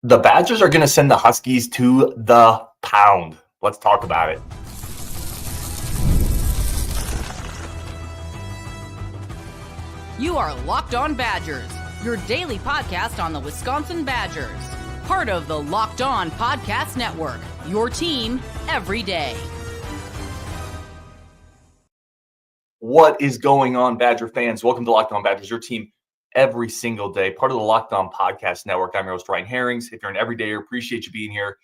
The Badgers are going to send the Huskies to the pound. Let's talk about it. You are Locked On Badgers, your daily podcast on the Wisconsin Badgers. Part of the Locked On Podcast Network, your team every day. What is going on, Badger fans? Welcome to Locked On Badgers, your team every single day. Part of the Locked On Podcast Network. I'm your host, Ryan Herrings. If you're an everydayer, appreciate you being here.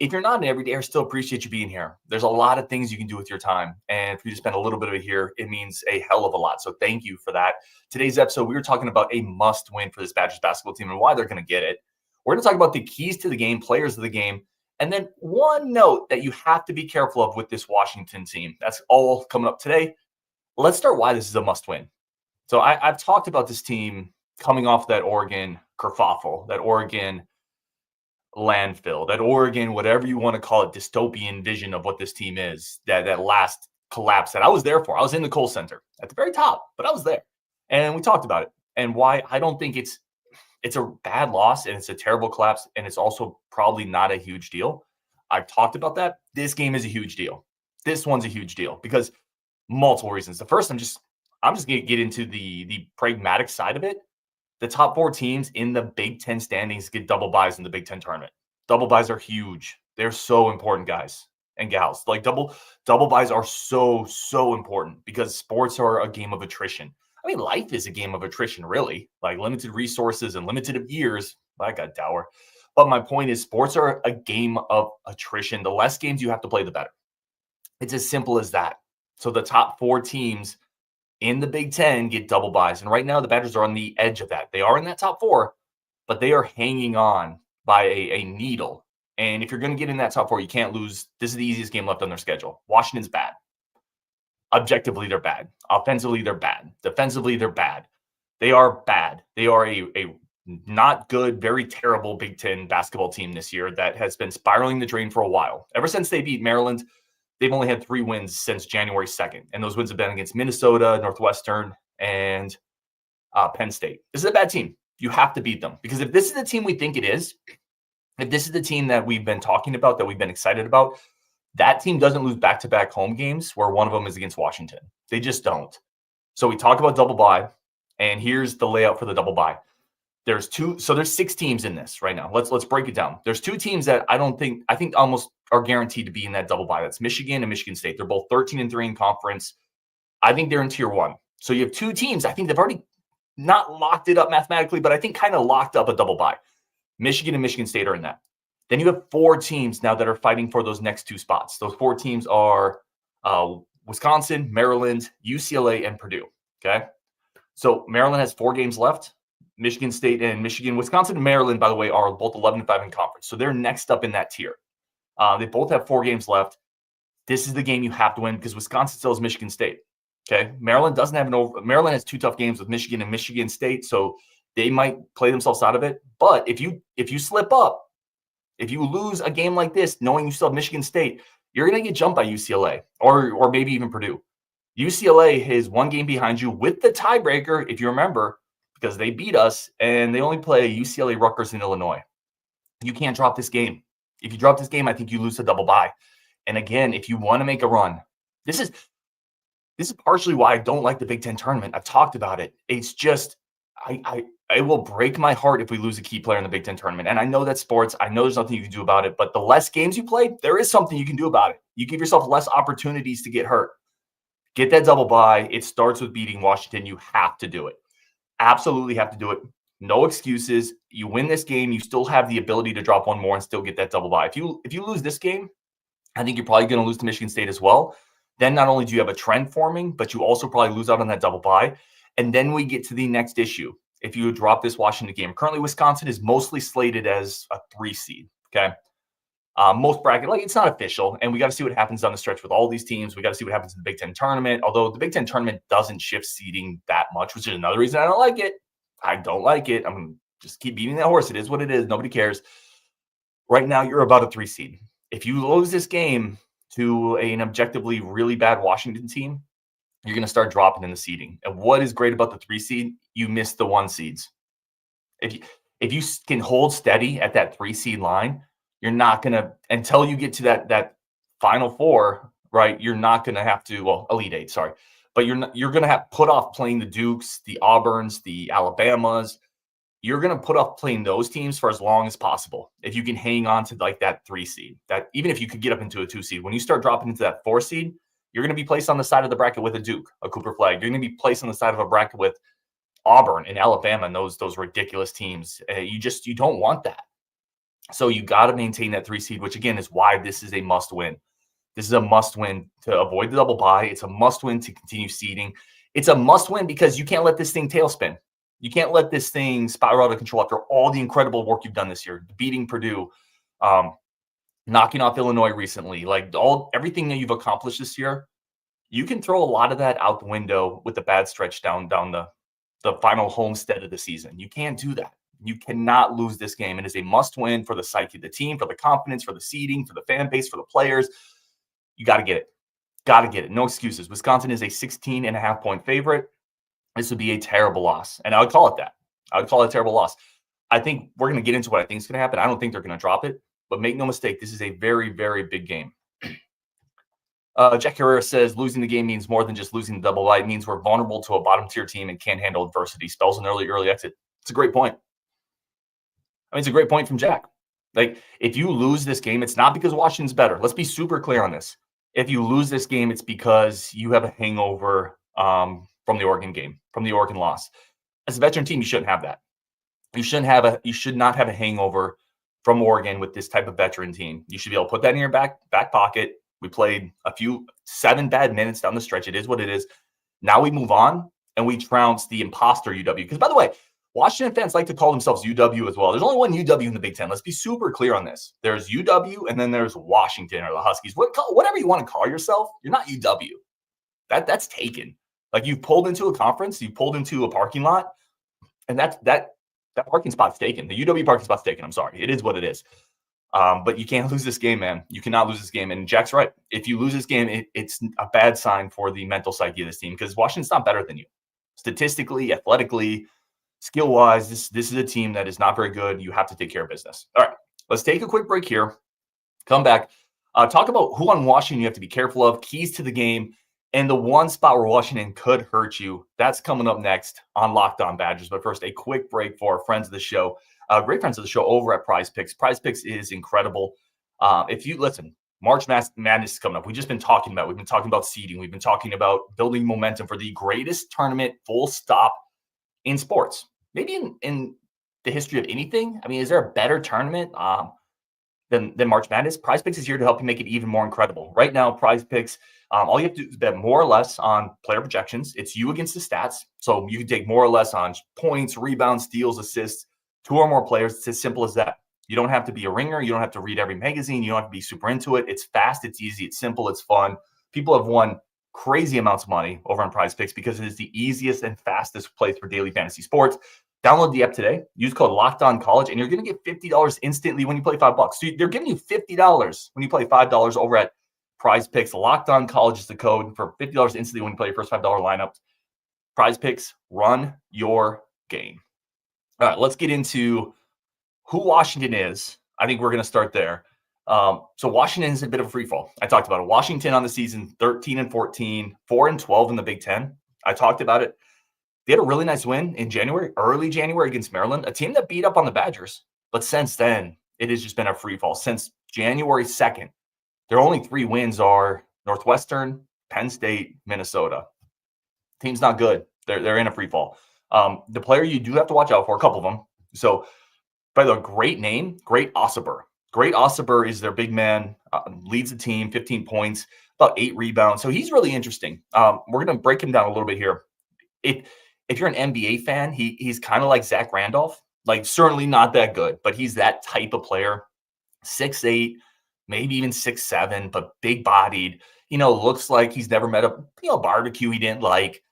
If you're not an everydayer, still appreciate you being here. There's a lot of things you can do with your time. And if you just spend a little bit of it here, it means a hell of a lot. So thank you for that. Today's episode, we were talking about a must win for this Badgers basketball team and why they're going to get it. We're going to talk about the keys to the game, players of the game, and then one note that you have to be careful of with this Washington team. That's all coming up today. Let's start why this is a must win. So I've talked about this team coming off that Oregon kerfuffle, that Oregon landfill, that Oregon, whatever you want to call it, dystopian vision of what this team is, that last collapse that I was there for. I was in the Kohl Center at the very top, but I was there. And we talked about it and why I don't think it's a bad loss and it's a terrible collapse. And it's also probably not a huge deal. I've talked about that. This game is a huge deal. This one's a huge deal because multiple reasons. The first, I'm just going to get into the pragmatic side of it. The top four teams in the Big Ten standings get double byes in the Big Ten tournament. Double byes are huge. They're so important, guys and gals. Like double byes are so important because sports are a game of attrition. I mean, life is a game of attrition, really. Like limited resources and limited of years. I got dour. But my point is, sports are a game of attrition. The less games you have to play, the better. It's as simple as that. So the top four teams in the Big Ten get double byes. And right now, the Badgers are on the edge of that. They are in that top four, but they are hanging on by a needle. And if you're going to get in that top four, you can't lose. This is the easiest game left on their schedule. Washington's bad. Objectively, they're bad. Offensively, they're bad. Defensively, they're bad. They are bad. They are a not good, very terrible Big Ten basketball team this year that has been spiraling the drain for a while. Ever since they beat Maryland, they've only had 3 wins since January 2nd, and those wins have been against Minnesota, Northwestern, and Penn State. This is a bad team. You have to beat them because if this is the team we think it is, if this is the team that we've been talking about, that we've been excited about, that team doesn't lose back-to-back home games where one of them is against Washington. They just don't. So we talk about double bye, and here's the layout for the double bye. There's 6 teams in this right now. Let's break it down. There's 2 teams that I think almost are guaranteed to be in that double bye. That's Michigan and Michigan State. They're both 13-3 in conference. I think they're in tier 1. So you have 2 teams. I think they've already not locked it up mathematically, but I think kind of locked up a double bye. Michigan and Michigan State are in that. Then you have 4 teams now that are fighting for those next 2 spots. Those 4 teams are Wisconsin, Maryland, UCLA, and Purdue. Okay. So Maryland has 4 games left. Michigan State and Michigan, Wisconsin and Maryland, by the way, are both 11-5 in conference. So they're next up in that tier. They both have 4 games left. This is the game you have to win because Wisconsin still has Michigan State. Okay. Maryland doesn't have Maryland has 2 tough games with Michigan and Michigan State. So they might play themselves out of it. But if you slip up, if you lose a game like this, knowing you still have Michigan State, you're going to get jumped by UCLA or maybe even Purdue. UCLA is 1 game behind you with the tiebreaker, if you remember, because they beat us and they only play UCLA, Rutgers, and Illinois. You can't drop this game. If you drop this game, I think you lose the double bye. And again, if you want to make a run, this is partially why I don't like the Big Ten tournament. I've talked about it. It's just I will break my heart if we lose a key player in the Big Ten tournament. And I know that's sports. I know there's nothing you can do about it. But the less games you play, there is something you can do about it. You give yourself less opportunities to get hurt. Get that double bye. It starts with beating Washington. You have to do it. Absolutely have to do it. No excuses. You win this game, you still have the ability to drop 1 more and still get that double bye. If you lose this game, I think you're probably going to lose to Michigan State as well. Then not only do you have a trend forming, but you also probably lose out on that double bye. And then we get to the next issue. If you drop this Washington game, currently Wisconsin is mostly slated as a 3 seed. Okay. Most bracket, like it's not official. And we got to see what happens down the stretch with all these teams. We got to see what happens in the Big Ten tournament. Although the Big Ten tournament doesn't shift seeding that much, which is another reason I don't like it. I don't like it. I'm going to just keep beating that horse. It is what it is. Nobody cares. Right now, you're about a 3 seed. If you lose this game to an objectively really bad Washington team, you're going to start dropping in the seeding. And what is great about the 3 seed? You miss the 1 seeds. if you can hold steady at that 3 seed line, you're not going to, until you get to that Final Four, right? You're not going to have to, well, Elite Eight, sorry. But you're going to have put off playing the Dukes, the Auburns, the Alabamas. You're going to put off playing those teams for as long as possible. If you can hang on to like that 3 seed, that even if you could get up into a 2 seed, when you start dropping into that 4 seed, you're going to be placed on the side of the bracket with a Duke, a Cooper Flag. You're going to be placed on the side of a bracket with Auburn and Alabama and those ridiculous teams. You don't want that. So you got to maintain that 3 seed, which again is why this is a must win. This is a must win to avoid the double bye. It's a must win to continue seeding. It's a must win because you can't let this thing tailspin. You can't let this thing spiral out of control after all the incredible work you've done this year, beating Purdue, knocking off Illinois recently, like everything that you've accomplished this year. You can throw a lot of that out the window with the bad stretch down the final homestead of the season. You can't do that. You cannot lose this game. It is a must win for the psyche of the team, for the confidence, for the seeding, for the fan base, for the players. You got to get it. Got to get it. No excuses. Wisconsin is a 16.5-point favorite. This would be a terrible loss. And I would call it that. I would call it a terrible loss. I think we're going to get into what I think is going to happen. I don't think they're going to drop it. But make no mistake, this is a very, very big game. Jack Herrera says losing the game means more than just losing the double bye. It means we're vulnerable to a bottom-tier team and can't handle adversity. Spells an early exit. It's a great point. I mean, it's a great point from Jack. Like, if you lose this game, it's not because Washington's better. Let's be super clear on this. If you lose this game, it's because you have a hangover from the Oregon game, from the Oregon loss. As a veteran team, you shouldn't have that. You should not have a hangover from Oregon with this type of veteran team. You should be able to put that in your back pocket. We played 7 bad minutes down the stretch. It is what it is. Now we move on and we trounce the imposter UW. Because, by the way, Washington fans like to call themselves UW as well. There's only one UW in the Big Ten. Let's be super clear on this. There's UW and then there's Washington or the Huskies. Whatever you want to call yourself, you're not UW. That's taken. Like, you've pulled into a conference, you pulled into a parking lot, and that parking spot's taken. The UW parking spot's taken. I'm sorry. It is what it is. But you can't lose this game, man. You cannot lose this game. And Jack's right. If you lose this game, it's a bad sign for the mental psyche of this team because Washington's not better than you. Statistically, athletically, skill-wise, this is a team that is not very good. You have to take care of business. All right, let's take a quick break here. Come back. Talk about who on Washington you have to be careful of, keys to the game, and the one spot where Washington could hurt you. That's coming up next on Locked On Badgers. But first, a quick break for our friends of the show. Great friends of the show over at Prize Picks. Prize Picks is incredible. If you listen, March Madness is coming up. We've just been talking about. We've been talking about seeding. We've been talking about building momentum for the greatest tournament, full stop, in sports. Maybe in the history of anything. I mean, is there a better tournament than March Madness? Prize Picks is here to help you make it even more incredible. Right now, Prize Picks, all you have to do is bet more or less on player projections. It's you against the stats. So you can take more or less on points, rebounds, steals, assists. 2 or more players. It's as simple as that. You don't have to be a ringer. You don't have to read every magazine. You don't have to be super into it. It's fast. It's easy. It's simple. It's fun. People have won crazy amounts of money over on Prize Picks because it is the easiest and fastest place for daily fantasy sports. Download the app today. Use code LOCKEDONCollege, and you're going to get $50 instantly when you play $5. So they're giving you $50 when you play $5 over at Prize Picks. Locked On College is the code for $50 instantly when you play your first $5 lineup. Prize Picks, run your game. All right, let's get into who Washington is. I think we're going to start there. So Washington is a bit of a free fall. I talked about it. Washington on the season, 13-14, 4-12 in the Big Ten. I talked about it. They had a really nice win in January, early January against Maryland, a team that beat up on the Badgers. But since then, it has just been a free fall. Since January 2nd, their only 3 wins are Northwestern, Penn State, Minnesota. Team's not good. They're in a free fall. The player you do have to watch out for, a couple of them. So, by the way, great name, Great Osobor. Great Osobor is their big man, leads the team, 15 points, about 8 rebounds. So he's really interesting. We're going to break him down a little bit here. If you're an NBA fan, he's kind of like Zach Randolph. Like, certainly not that good, but he's that type of player. 6'8", maybe even 6'7", but big-bodied. Looks like he's never met a barbecue he didn't like.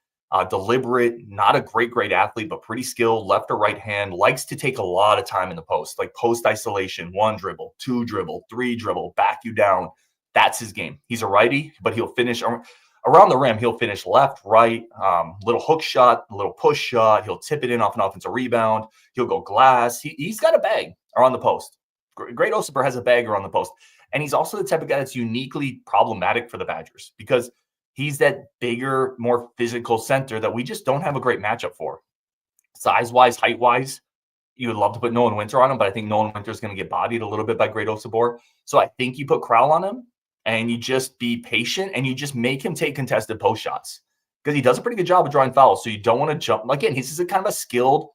Deliberate, not a great athlete, but pretty skilled, left or right hand, likes to take a lot of time in the post, like post isolation, 1 dribble, 2 dribble, 3 dribble, back you down. That's his game. He's a righty, but he'll finish Around the rim, he'll finish left, right, little hook shot, little push shot. He'll tip it in off an offensive rebound. He'll go glass. He's got a bag around the post. Great Osobor has a bag around the post. And he's also the type of guy that's uniquely problematic for the Badgers because he's that bigger, more physical center that we just don't have a great matchup for. Size-wise, height-wise, you would love to put Nolan Winter on him, but I think Nolan Winter is going to get bodied a little bit by Great Osobor. So I think you put Crowell on him, and you just be patient, and you just make him take contested post shots because he does a pretty good job of drawing fouls. So you don't want to jump. Again, he's just a kind of a skilled,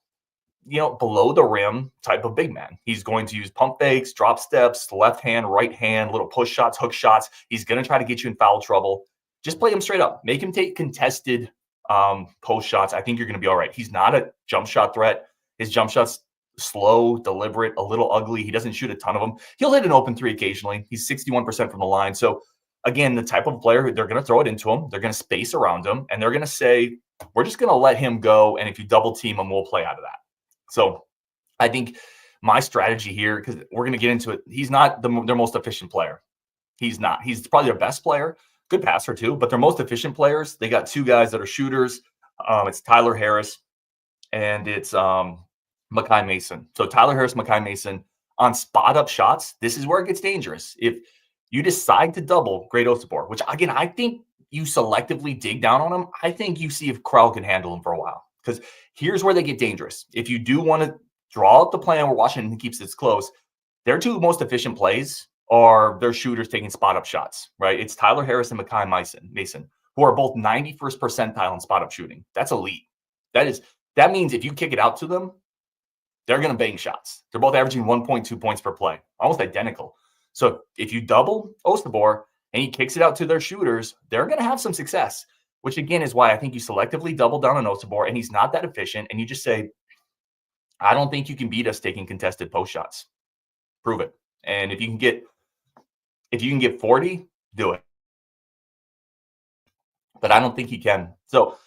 below the rim type of big man. He's going to use pump fakes, drop steps, left hand, right hand, little push shots, hook shots. He's going to try to get you in foul trouble. Just play him straight up. Make him take contested post shots. I think you're going to be all right. He's not a jump shot threat. His jump shot's slow, deliberate, a little ugly. He doesn't shoot a ton of them. He'll hit an open three occasionally. He's 61% from the line. So again, the type of player, they're going to throw it into him. They're going to space around him, and they're going to say, we're just going to let him go. And if you double team him, we'll play out of that. So I think my strategy here, because we're going to get into it, he's not their most efficient player. He's not. He's probably their best player. Good passer too, but their most efficient players, they got two guys that are shooters. It's Tyler Harris and it's Makai Mason. So Tyler Harris, Makai Mason on spot up shots. This is where it gets dangerous. If you decide to double Great Osobor, which again, I think you selectively dig down on him. I think you see if Crowell can handle him for a while, because here's where they get dangerous. If you do want to draw up the plan where Washington keeps this close, their two most efficient plays are their shooters taking spot up shots, right? It's Tyler Harris and Makai Mason, who are both 91st percentile in spot up shooting. That's elite. That means if you kick it out to them, they're going to bang shots. They're both averaging 1.2 points per play, almost identical. So if you double Osobor and he kicks it out to their shooters, they're going to have some success, which again is why I think you selectively double down on Osobor, and he's not that efficient. And you just say, I don't think you can beat us taking contested post shots. Prove it. And if you can get 40, do it. But I don't think he can. So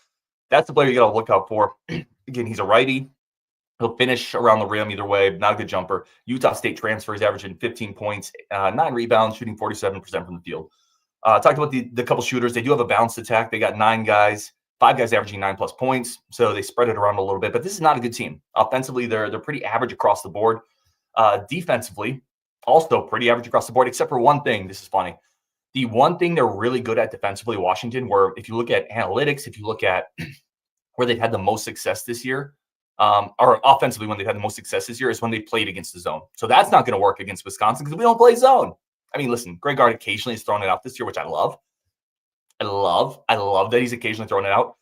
that's the player you got to look out for. Again, he's a righty. He'll finish around the rim either way. Not a good jumper. Utah State transfer. He's averaging 15 points, 9 rebounds, shooting 47% from the field. Talked about the couple shooters. They do have a balanced attack. They got 9 guys, 5 guys averaging 9+ points. So they spread it around a little bit. But this is not a good team. Offensively, they're pretty average across the board. Defensively, also pretty average across the board, except for one thing. This is funny. The one thing they're really good at defensively, Washington, where if you look at analytics, if you look at where they've had the most success this year, or offensively when they've had the most success this year, is when they played against the zone. So that's not going to work against Wisconsin because we don't play zone. I mean, listen, Greg Gard occasionally has thrown it out this year, which I love. I love that he's occasionally thrown it out.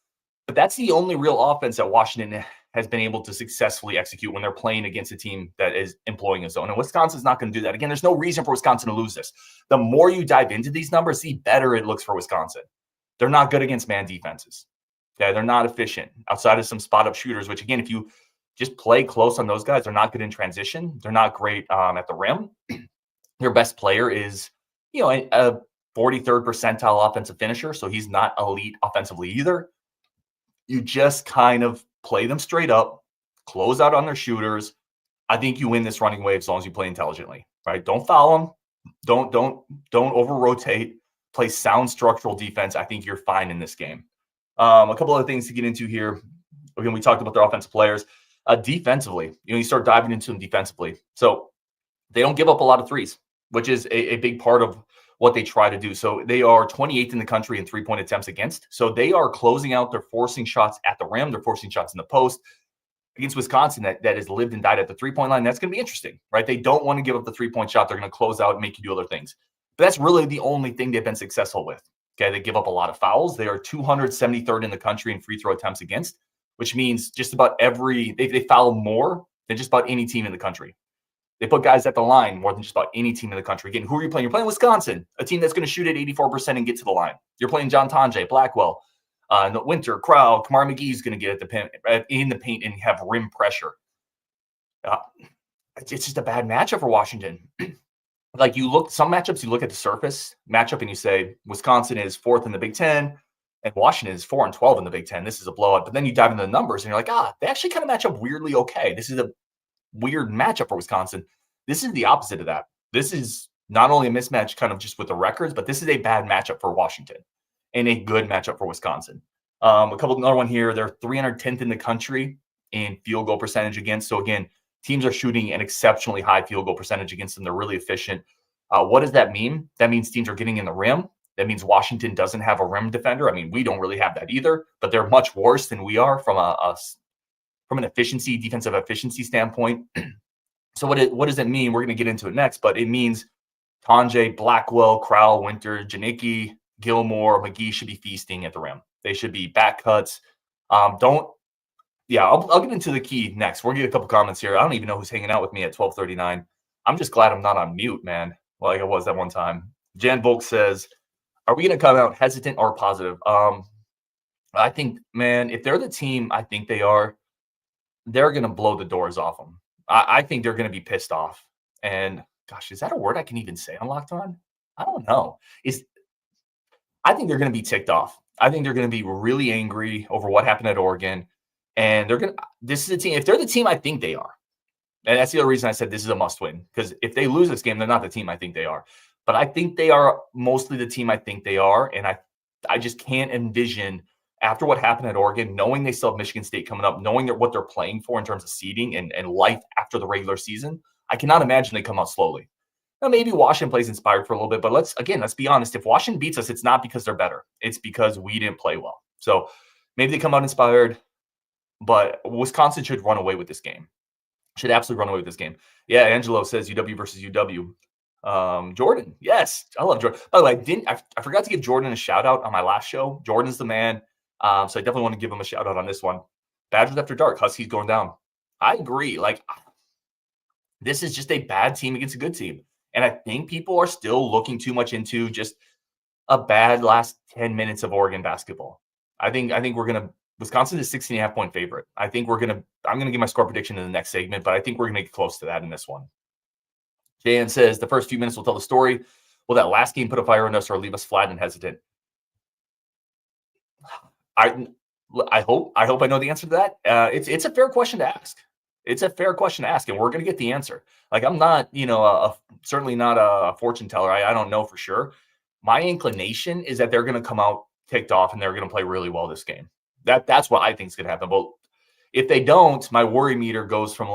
But that's the only real offense that Washington has been able to successfully execute when they're playing against a team that is employing a zone. And Wisconsin's not going to do that. Again, there's no reason for Wisconsin to lose this. The more you dive into these numbers, the better it looks for Wisconsin. They're not good against man defenses. Okay, they're not efficient outside of some spot-up shooters, which, again, if you just play close on those guys, they're not good in transition. They're not great at the rim. Their best player is, a 43rd percentile offensive finisher, so he's not elite offensively either. You just kind of play them straight up, close out on their shooters. I think you win this running wave as long as you play intelligently, right? Don't foul them. Don't over-rotate. Play sound structural defense. I think you're fine in this game. A couple other things to get into here. Again, we talked about their offensive players. Defensively, you start diving into them defensively. So they don't give up a lot of threes, which is a big part of what they try to do. So they are 28th in the country in three-point attempts against. So they are closing out. They're forcing shots at the rim. They're forcing shots in the post. Against Wisconsin, that has lived and died at the three-point line. That's going to be interesting, right? They don't want to give up the three-point shot. They're going to close out and make you do other things. But that's really the only thing they've been successful with. Okay, they give up a lot of fouls. They are 273rd in the country in free throw attempts against, which means just about they foul more than just about any team in the country. They put guys at the line more than just about any team in the country. Again, who are you playing? You're playing Wisconsin, a team that's going to shoot at 84% and get to the line. You're playing John Tonje, Blackwell, Winter, Crowell, Kamar McGee's going to get in the paint and have rim pressure. It's just a bad matchup for Washington. Like some matchups, you look at the surface matchup and you say Wisconsin is 4th in the Big Ten and Washington is 4-12 in the Big Ten. This is a blowout. But then you dive into the numbers and you're like, they actually kind of match up weirdly okay. This is a weird matchup for Wisconsin. This is the opposite of that. This is not only a mismatch kind of just with the records, but this is a bad matchup for Washington. in a good matchup for Wisconsin. Another one here. They're 310th in the country in field goal percentage against. So again, teams are shooting an exceptionally high field goal percentage against them. They're really efficient. What does that mean? That means teams are getting in the rim. That means Washington doesn't have a rim defender. I mean, we don't really have that either, but they're much worse than we are from an defensive efficiency standpoint. So what does it mean? We're going to get into it next, but it means Tonje, Blackwell, Crowell, Winter, Janicki, Gilmore, McGee should be feasting at the rim. They should be back cuts. I'll get into the key next. We'll get a couple comments here. I don't even know who's hanging out with me at 12:39. I'm just glad I'm not on mute, man, like I was that one time. Jan Volk says, are we going to come out hesitant or positive? I think, man, if they're the team I think they are, they're going to blow the doors off them. I think they're going to be pissed off. And gosh, is that a word I can even say on Locked On? I don't know. I think they're going to be ticked off. I think they're going to be really angry over what happened at Oregon. And this is a team, if they're the team I think they are, and that's the other reason I said this is a must win, because if they lose this game, they're not the team I think they are. But I think they are mostly the team I think they are. And I just can't envision, after what happened at Oregon, knowing they still have Michigan State coming up, knowing what they're playing for in terms of seeding and life after the regular season, I cannot imagine they come out slowly. Now, maybe Washington plays inspired for a little bit, but let's be honest. If Washington beats us, it's not because they're better. It's because we didn't play well. So maybe they come out inspired, but Wisconsin should run away with this game. Should absolutely run away with this game. Yeah, Angelo says UW versus UW. Jordan, yes, I love Jordan. By the way, I forgot to give Jordan a shout out on my last show. Jordan's the man. So I definitely want to give him a shout out on this one. Badgers after dark, Huskies going down. I agree. Like, this is just a bad team against a good team. And I think people are still looking too much into just a bad last 10 minutes of Oregon basketball. I think Wisconsin is 16.5-point favorite. I'm going to give my score prediction in the next segment, but I think we're going to get close to that in this one. Jan says the first few minutes will tell the story. Will that last game put a fire in us or leave us flat and hesitant? I hope I know the answer to that. It's a fair question to ask. It's a fair question to ask, and we're going to get the answer. Like, I'm not, certainly not a fortune teller. I don't know for sure. My inclination is that they're going to come out ticked off and they're going to play really well this game. That's what I think is going to happen. But if they don't, my worry meter goes from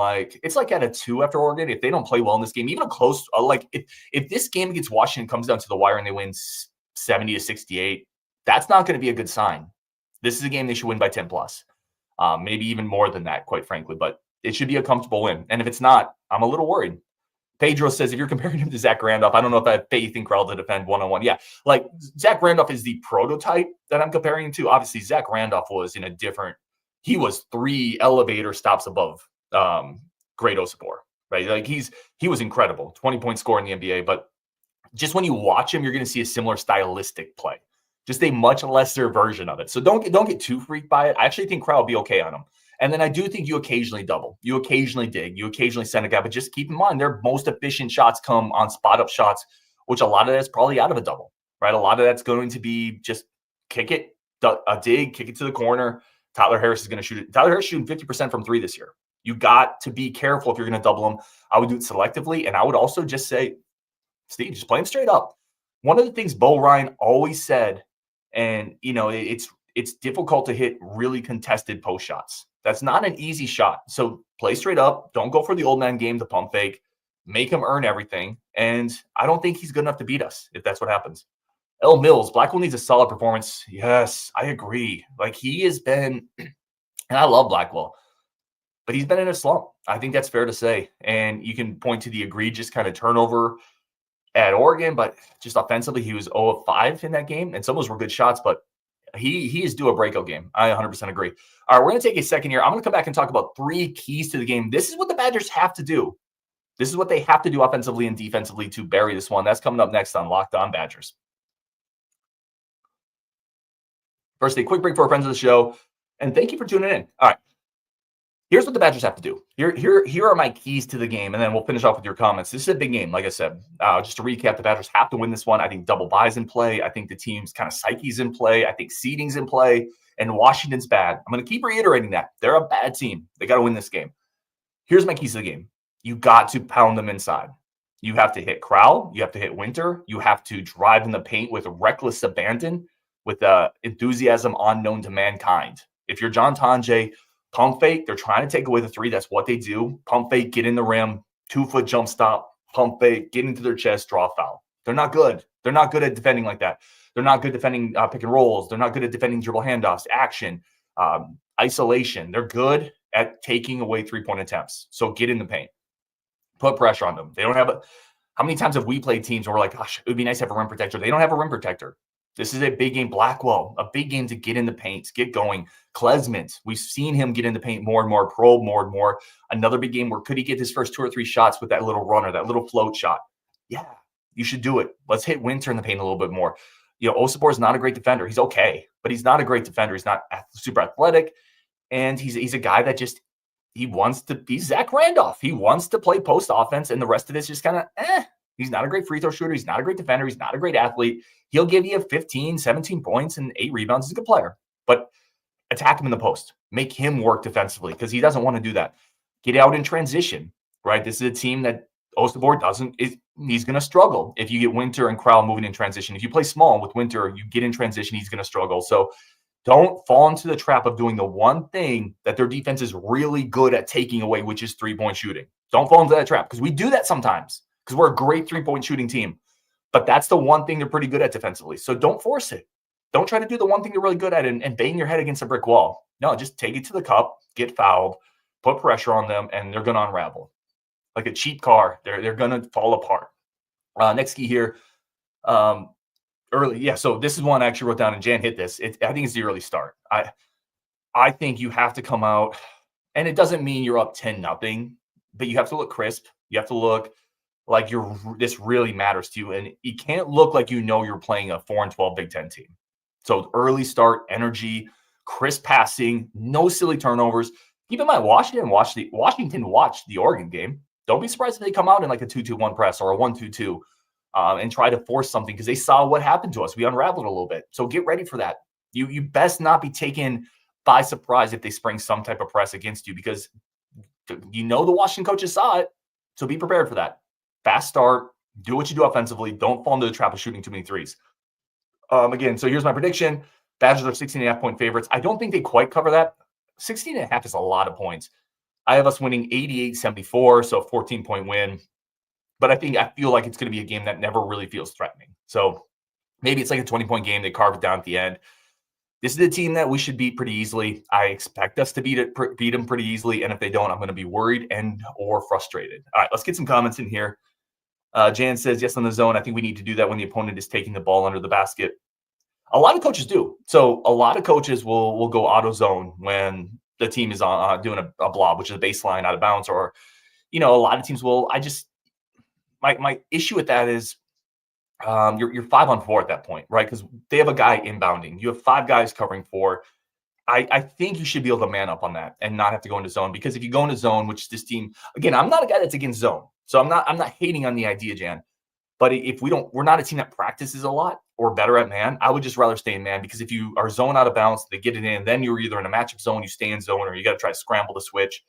it's like at a 2 after Oregon. If they don't play well in this game, even a close, if this game against Washington comes down to the wire and they win 70-68, that's not going to be a good sign. This is a game they should win by 10 plus, maybe even more than that, quite frankly. But it should be a comfortable win. And if it's not, I'm a little worried. Pedro says, if you're comparing him to Zach Randolph, I don't know if I have faith in Crowell to defend one-on-one. Yeah, like Zach Randolph is the prototype that I'm comparing him to. Obviously, Zach Randolph was he was 3 elevator stops above great Osobor, right? Like he was incredible, 20-point score in the NBA. But just when you watch him, you're going to see a similar stylistic play, just a much lesser version of it. So don't get too freaked by it. I actually think Crowell will be okay on him. And then I do think you occasionally double, you occasionally dig, you occasionally send a guy, but just keep in mind their most efficient shots come on spot up shots, which a lot of that's probably out of a double, right? A lot of that's going to be just kick it, a dig, kick it to the corner. Tyler Harris is going to shoot it. Tyler Harris shooting 50% from 3 this year. You got to be careful if you're going to double him. I would do it selectively. And I would also just say, Steve, just play him straight up. One of the things Bo Ryan always said, and it's difficult to hit really contested post shots. That's not an easy shot. So play straight up. Don't go for the old man game, the pump fake. Make him earn everything. And I don't think he's good enough to beat us if that's what happens. L. Mills, Blackwell needs a solid performance. Yes, I agree. Like, he has been, and I love Blackwell, but he's been in a slump. I think that's fair to say. And you can point to the egregious kind of turnover at Oregon, but just offensively, he was 0 of 5 in that game. And some of those were good shots, but he is due a breakout game. I 100% agree. All right, we're going to take a second here. I'm going to come back and talk about 3 keys to the game. This is what the Badgers have to do. This is what they have to do offensively and defensively to bury this one. That's coming up next on Locked On Badgers. First, a quick break for our friends of the show, and thank you for tuning in. All right, here's what the Badgers have to do. Here are my keys to the game, and then we'll finish off with your comments. This is a big game, like I said. Just to recap, the Badgers have to win this one. I think double buys in play. I think the team's kind of psyche's in play. I think seeding's in play, and Washington's bad. I'm going to keep reiterating that. They're a bad team. They got to win this game. Here's my keys to the game. You got to pound them inside. You have to hit Crowell. You have to hit Winter. You have to drive in the paint with reckless abandon. with enthusiasm unknown to mankind. If you're John Tonje, pump fake, they're trying to take away the three. That's what they do. Pump fake, get in the rim, 2-foot jump stop, pump fake, get into their chest, draw foul. They're not good. They're not good at defending like that. They're not good defending pick and rolls. They're not good at defending dribble handoffs, action, isolation. They're good at taking away three-point attempts. So get in the paint. Put pressure on them. They don't have how many times have we played teams where we're like, gosh, it would be nice to have a rim protector. They don't have a rim protector. This is a big game. Blackwell, a big game to get in the paint, get going. Klesmit, we've seen him get in the paint more and more, probe more and more. Another big game where could he get his first 2 or 3 shots with that little runner, that little float shot? Yeah, you should do it. Let's hit Winter in the paint a little bit more. Osobor is not a great defender. He's okay, but he's not a great defender. He's not super athletic, and he's a guy that just he wants to be Zach Randolph. He wants to play post offense, and the rest of it's just kind of He's not a great free throw shooter. He's not a great defender. He's not a great athlete. He'll give you 15, 17 points and 8 rebounds. He's a good player, but attack him in the post. Make him work defensively because he doesn't want to do that. Get out in transition, right? This is a team that Osobor he's going to struggle if you get Winter and Crowell moving in transition. If you play small with Winter, you get in transition, he's going to struggle. So don't fall into the trap of doing the one thing that their defense is really good at taking away, which is three-point shooting. Don't fall into that trap because we do that sometimes because we're a great three-point shooting team. But that's the one thing they're pretty good at defensively. So don't force it. Don't try to do the one thing they're really good at and bang your head against a brick wall. No, just take it to the cup, get fouled, put pressure on them, and they're going to unravel. Like a cheap car, they're going to fall apart. Next key here, early. Yeah, so this is one I actually wrote down, and Jan hit this. I think it's the early start. I think you have to come out, and it doesn't mean you're up 10-0, but you have to look crisp. You have to look like this really matters to you, and you can't look like you're playing a 4-12 Big Ten team. So early start, energy, crisp passing, no silly turnovers. Keep in mind, Washington watched the Oregon game. Don't be surprised if they come out in like a 2-2-1 press or a 1-2-2 and try to force something because they saw what happened to us. We unraveled a little bit. So get ready for that. You best not be taken by surprise if they spring some type of press against you because the Washington coaches saw it. So be prepared for that. Fast start. Do what you do offensively. Don't fall into the trap of shooting too many threes. Again, so here's my prediction. Badgers are 16.5-point favorites. I don't think they quite cover that. 16.5 is a lot of points. I have us winning 88-74, so a 14-point win. But I feel like it's going to be a game that never really feels threatening. So maybe it's like a 20-point game. They carve it down at the end. This is a team that we should beat pretty easily. I expect us to beat them pretty easily. And if they don't, I'm going to be worried and or frustrated. All right, let's get some comments in here. Jan says, yes, on the zone. I think we need to do that when the opponent is taking the ball under the basket. A lot of coaches do. So a lot of coaches will go auto zone when the team is on doing a blob, which is a baseline out of bounds, or, a lot of teams will. My issue with that is you're 5-on-4 at that point, right? Because they have a guy inbounding. You have 5 guys covering 4. I think you should be able to man up on that and not have to go into zone, because if you go into zone, which this team, again, I'm not a guy that's against zone. So I'm not hating on the idea, Jan. But if we're not a team that practices a lot or better at man, I would just rather stay in man, because if you are zone out of bounds, they get it in, then you're either in a matchup zone, you stay in zone, or you got to try to scramble the switch.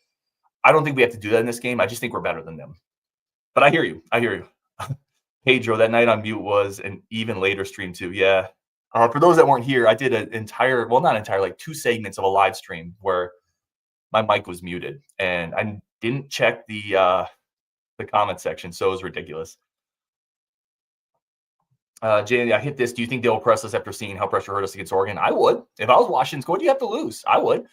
I don't think we have to do that in this game. I just think we're better than them. But I hear you. Pedro, that night on mute was an even later stream too. Yeah. For those that weren't here, I did like 2 segments of a live stream where my mic was muted and I didn't check the comment section. So it was ridiculous. Jay, I hit this. Do you think they'll press us after seeing how pressure hurt us against Oregon? I would. If I was Washington, what do you have to lose? I would.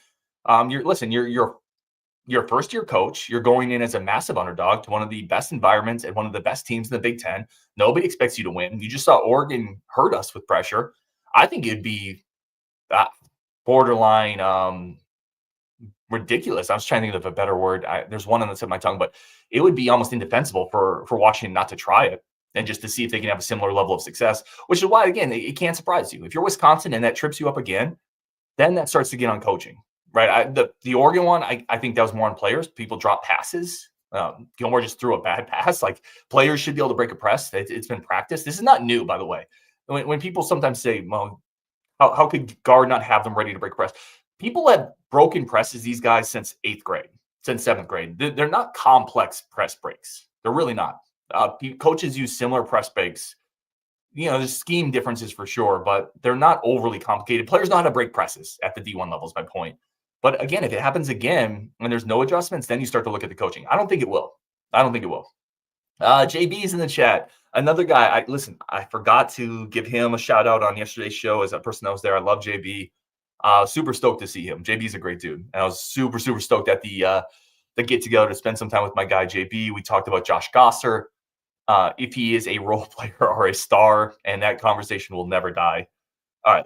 You're a first-year coach. You're going in as a massive underdog to one of the best environments and one of the best teams in the Big Ten. Nobody expects you to win. You just saw Oregon hurt us with pressure. I think it'd be borderline ridiculous. I was trying to think of a better word. There's one on the tip of my tongue, but it would be almost indefensible for Washington not to try it and just to see if they can have a similar level of success, which is why, again, it can't surprise you. If you're Wisconsin and that trips you up again, then that starts to get on coaching. Right. The Oregon one, I think that was more on players. People drop passes. Gilmore just threw a bad pass. Like, players should be able to break a press. It's been practiced. This is not new, by the way. When people sometimes say, well, how could guard not have them ready to break a press? People have broken presses, these guys, since 8th grade, since 7th grade. They're not complex press breaks. They're really not. Coaches use similar press breaks there's scheme differences for sure, but they're not overly complicated. Players know how to break presses at the D1 level is my point. But again, if it happens again and there's no adjustments, then you start to look at the coaching. I don't think it will. JB is in the chat. Another guy, I forgot to give him a shout out on yesterday's show as a person that was there. I love JB. Super stoked to see him. JB's a great dude. And I was super, super stoked at the get together to spend some time with my guy, JB. We talked about Josh Gosser, if he is a role player or a star, and that conversation will never die. All right.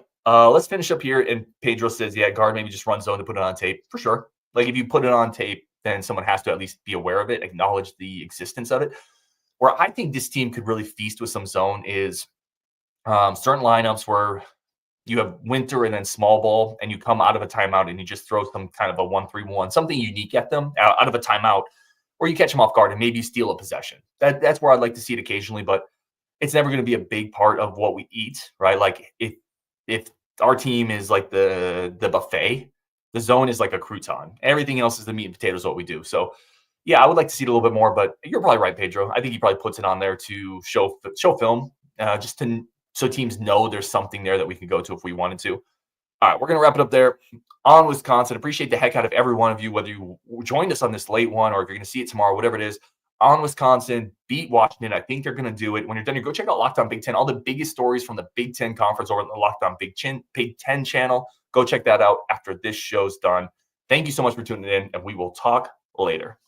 Let's finish up here. And Pedro says, yeah, guard maybe just run zone to put it on tape. For sure. Like if you put it on tape, then someone has to at least be aware of it, acknowledge the existence of it. Where I think this team could really feast with some zone is certain lineups where you have winter and then small ball, and you come out of a timeout and you just throw some kind of a 1-3-1, something unique at them out of a timeout, or you catch them off guard and maybe you steal a possession. That's where I'd like to see it occasionally, but it's never going to be a big part of what we eat, right? Like if our team is like the buffet, the zone is like a crouton. Everything else is the meat and potatoes of what we do. So yeah, I would like to see it a little bit more, but you're probably right, Pedro. I think he probably puts it on there to show film, so teams know there's something there that we can go to if we wanted to. All right, we're going to wrap it up there on Wisconsin. Appreciate the heck out of every one of you, whether you joined us on this late one or if you're going to see it tomorrow, whatever it is. On Wisconsin, beat Washington. I think they're going to do it. When you're done, go check out Locked On Big Ten. All the biggest stories from the Big Ten Conference over at the Locked On Big Ten channel. Go check that out after this show's done. Thank you so much for tuning in, and we will talk later.